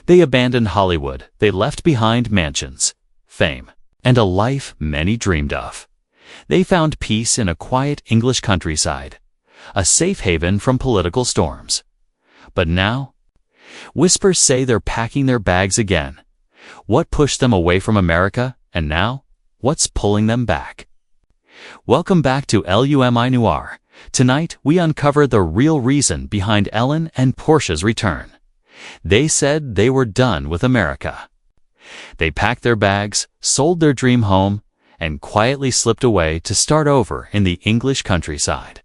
They abandoned Hollywood. They left behind mansions, fame, and a life many dreamed of. They found peace in a quiet English countryside, a safe haven from political storms. But now, whispers say they're packing their bags again. What pushed them away from America, and now, what's pulling them back? Welcome back to LUMI Noir. Tonight, we uncover the real reason behind Ellen and Portia's return. They said they were done with America. They packed their bags, sold their dream home, and quietly slipped away to start over in the English countryside.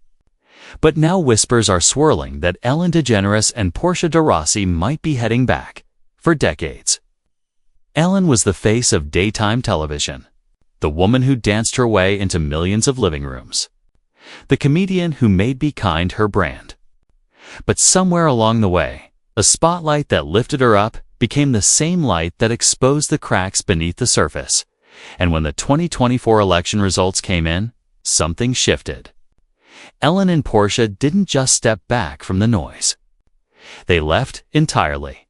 But now whispers are swirling that Ellen DeGeneres and Portia de Rossi might be heading back for decades. Ellen was the face of daytime television, the woman who danced her way into millions of living rooms, the comedian who made Be Kind her brand. But somewhere along the way, a spotlight that lifted her up became the same light that exposed the cracks beneath the surface. And when the 2024 election results came in, something shifted. Ellen and Portia didn't just step back from the noise. They left entirely,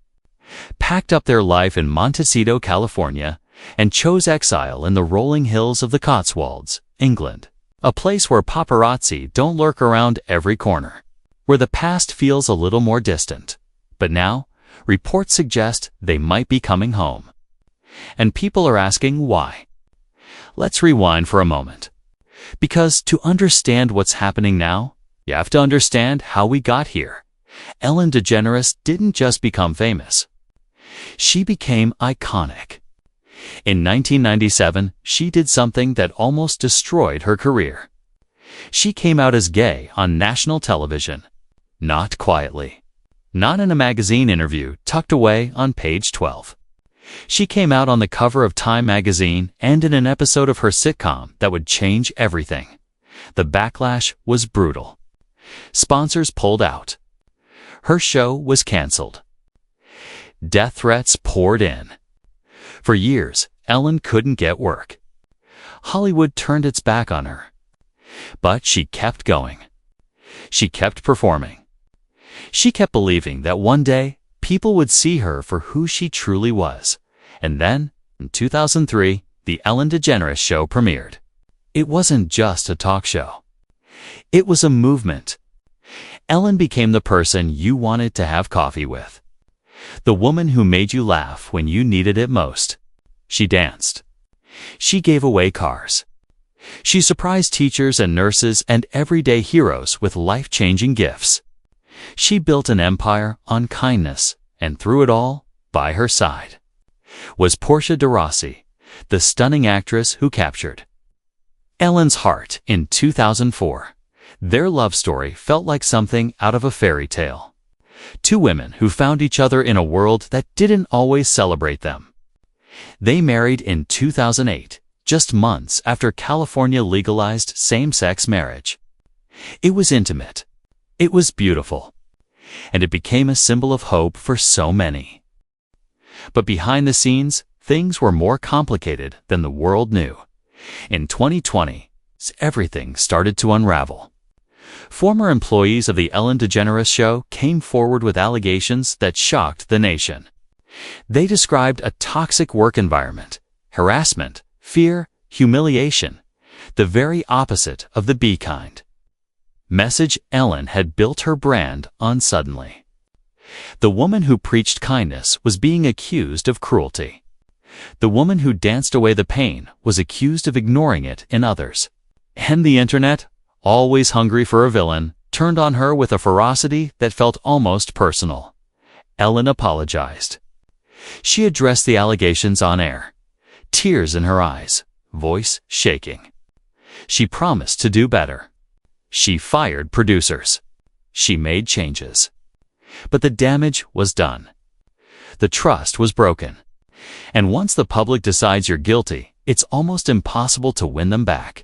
packed up their life in Montecito, California, and chose exile in the rolling hills of the Cotswolds, England, a place where paparazzi don't lurk around every corner, where the past feels a little more distant. But now, reports suggest they might be coming home. And people are asking why. Let's rewind for a moment. Because to understand what's happening now, you have to understand how we got here. Ellen DeGeneres didn't just become famous. She became iconic. In 1997, she did something that almost destroyed her career. She came out as gay on national television. Not quietly. Not in a magazine interview tucked away on page 12. She came out on the cover of Time magazine and in an episode of her sitcom that would change everything. The backlash was brutal. Sponsors pulled out. Her show was canceled. Death threats poured in. For years, Ellen couldn't get work. Hollywood turned its back on her. But she kept going. She kept performing. She kept believing that one day, people would see her for who she truly was. And then, in 2003, The Ellen DeGeneres Show premiered. It wasn't just a talk show. It was a movement. Ellen became the person you wanted to have coffee with. The woman who made you laugh when you needed it most. She danced. She gave away cars. She surprised teachers and nurses and everyday heroes with life-changing gifts. She built an empire on kindness, and through it all, by her side, was Portia de Rossi, the stunning actress who captured Ellen's heart in 2004. Their love story felt like something out of a fairy tale. Two women who found each other in a world that didn't always celebrate them. They married in 2008, just months after California legalized same-sex marriage. It was intimate. It was beautiful. And it became a symbol of hope for so many. But behind the scenes, things were more complicated than the world knew. In 2020, everything started to unravel. Former employees of The Ellen DeGeneres Show came forward with allegations that shocked the nation. They described a toxic work environment, harassment, fear, humiliation, the very opposite of the Be Kind message Ellen had built her brand on suddenly. The woman who preached kindness was being accused of cruelty. The woman who danced away the pain was accused of ignoring it in others. And the internet, always hungry for a villain, turned on her with a ferocity that felt almost personal. Ellen apologized. She addressed the allegations on air, tears in her eyes, voice shaking. She promised to do better. She fired producers. She made changes. But the damage was done. The trust was broken. And once the public decides you're guilty, it's almost impossible to win them back.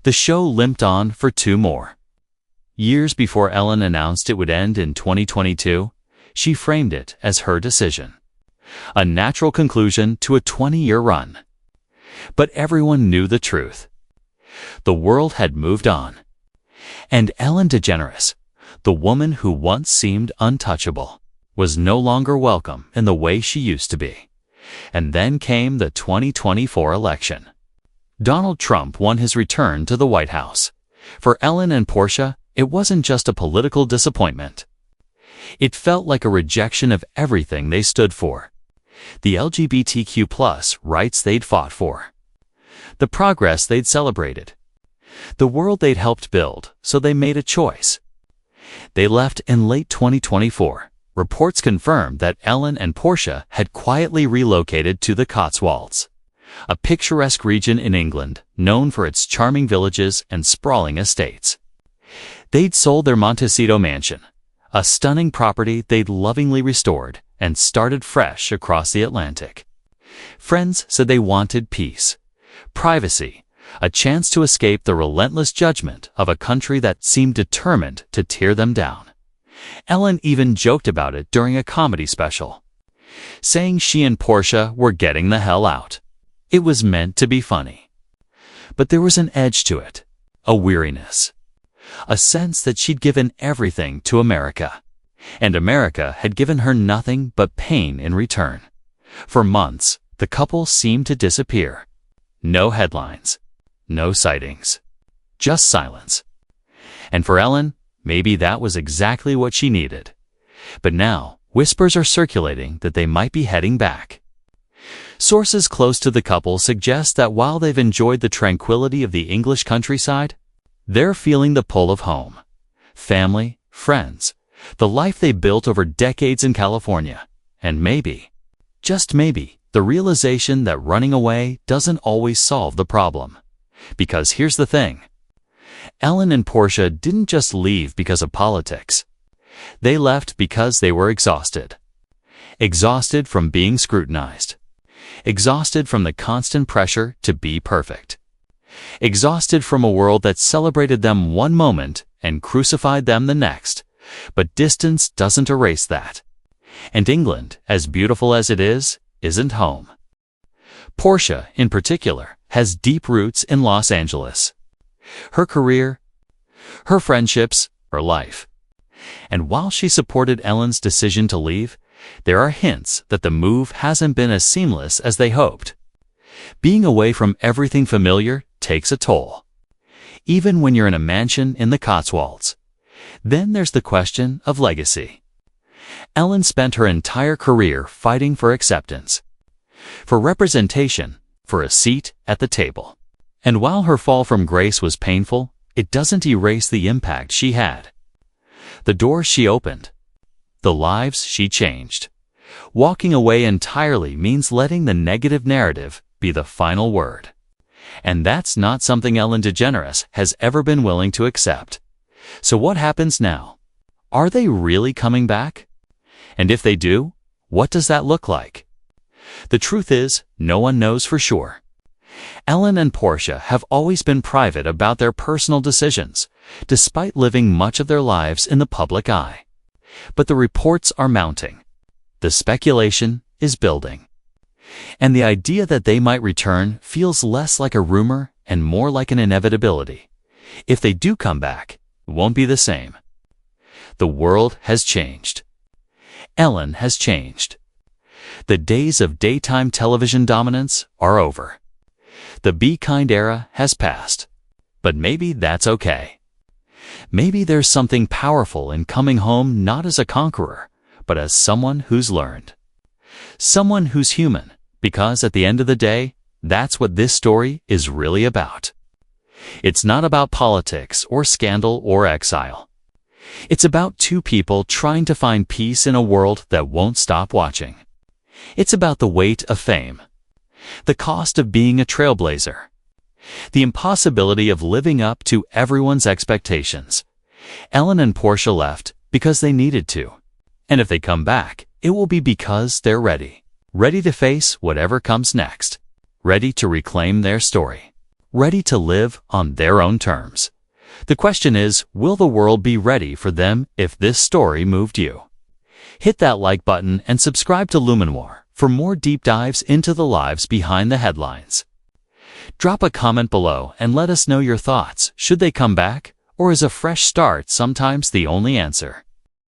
The show limped on for 2 more years before Ellen announced it would end in 2022. She framed it as her decision, a natural conclusion to a 20-year run. But everyone knew the truth. The world had moved on. And Ellen DeGeneres, the woman who once seemed untouchable, was no longer welcome in the way she used to be. And then came the 2024 election. Donald Trump won his return to the White House. For Ellen and Portia, it wasn't just a political disappointment. It felt like a rejection of everything they stood for. The LGBTQ+ rights they'd fought for. The progress they'd celebrated. The world they'd helped build, so they made a choice. They left in late 2024. Reports confirmed that Ellen and Portia had quietly relocated to the Cotswolds, a picturesque region in England known for its charming villages and sprawling estates. They'd sold their Montecito mansion, a stunning property they'd lovingly restored, and started fresh across the Atlantic. Friends said they wanted peace, privacy, a chance to escape the relentless judgment of a country that seemed determined to tear them down. Ellen even joked about it during a comedy special, saying she and Portia were getting the hell out. It was meant to be funny. But there was an edge to it, a weariness, a sense that she'd given everything to America, and America had given her nothing but pain in return. For months, the couple seemed to disappear. No headlines, no sightings, just silence. And for Ellen, maybe that was exactly what she needed. But now, whispers are circulating that they might be heading back. Sources close to the couple suggest that while they've enjoyed the tranquility of the English countryside, they're feeling the pull of home, family, friends, the life they built over decades in California, and maybe, just maybe, the realization that running away doesn't always solve the problem. Because here's the thing. Ellen and Portia didn't just leave because of politics. They left because they were exhausted. Exhausted from being scrutinized. Exhausted from the constant pressure to be perfect. Exhausted from a world that celebrated them one moment and crucified them the next. But distance doesn't erase that. And England, as beautiful as it is, isn't home. Portia, in particular, has deep roots in Los Angeles. Her career, her friendships, her life. And while she supported Ellen's decision to leave, there are hints that the move hasn't been as seamless as they hoped. Being away from everything familiar takes a toll, even when you're in a mansion in the Cotswolds. Then there's the question of legacy. Ellen spent her entire career fighting for acceptance, for representation, for a seat at the table. And while her fall from grace was painful, it doesn't erase the impact she had. The doors she opened, the lives she changed. Walking away entirely means letting the negative narrative be the final word. And that's not something Ellen DeGeneres has ever been willing to accept. So what happens now? Are they really coming back? And if they do, what does that look like? The truth is, no one knows for sure. Ellen and Portia have always been private about their personal decisions, despite living much of their lives in the public eye. But the reports are mounting. The speculation is building. And the idea that they might return feels less like a rumor and more like an inevitability. If they do come back, it won't be the same. The world has changed. Ellen has changed. The days of daytime television dominance are over. The be kind era has passed. But maybe that's okay. Maybe there's something powerful in coming home not as a conqueror, but as someone who's learned. Someone who's human, because at the end of the day, that's what this story is really about. It's not about politics or scandal or exile. It's about two people trying to find peace in a world that won't stop watching. It's about the weight of fame, the cost of being a trailblazer, the impossibility of living up to everyone's expectations. Ellen and Portia left because they needed to. And if they come back, it will be because they're ready. Ready to face whatever comes next. Ready to reclaim their story. Ready to live on their own terms. The question is, will the world be ready for them if this story moved you? Hit that like button and subscribe to Luminoir for more deep dives into the lives behind the headlines. Drop a comment below and let us know your thoughts. Should they come back? Or is a fresh start sometimes the only answer?